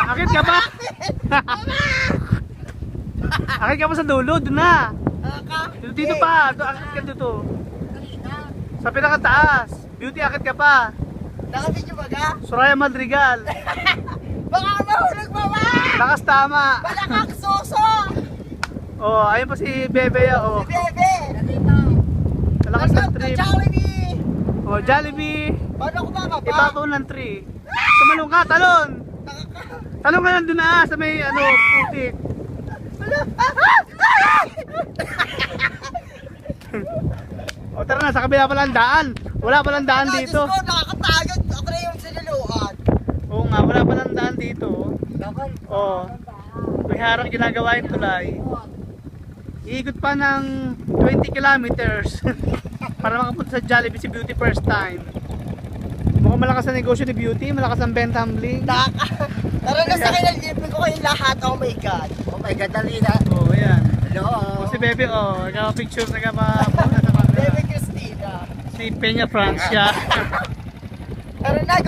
Akit ka ba? Akit ka ba sa dulo? Doon na. Dito pa. Akit ka dito. Sa pinakataas. Beauty, akit ka pa. Nakabidyo ba ka? Soraya Madrigal. Baka ka mahulog pa ba? Lakas tama. Balakak suso! Oh, ayun pa si Bebe. Oh. Si Bebe! Lakas ng trip. Jollibee! Oh, Jollibee. Paano ako makapa? Ibabaw ng tree. Tumalong ka, talon. Talon ka lang doon na sa may putik. O tara na, sa kabila pala ang daan. Wala palang daan dito. Diyos ko, nakakatagod. Ako na yung sinuluan. Oo nga, wala palang daan dito. Oo. May harang ginagawa yung tulay. Iikot pa ng 20 kilometers para makapunta sa Jollibee si Beauty first time. Mukhang malakas ang negosyo ni Beauty, malakas ang benta humbling. Tara na sa akin, libre ko kayong lahat. Oh my God. Oh my God, dali na. Oo, ayan. Hello. O si Bebe, nagpa-picture, nagpa-photo sa camera. Bebe Cristina. Si Peña Francia. Tara na, go!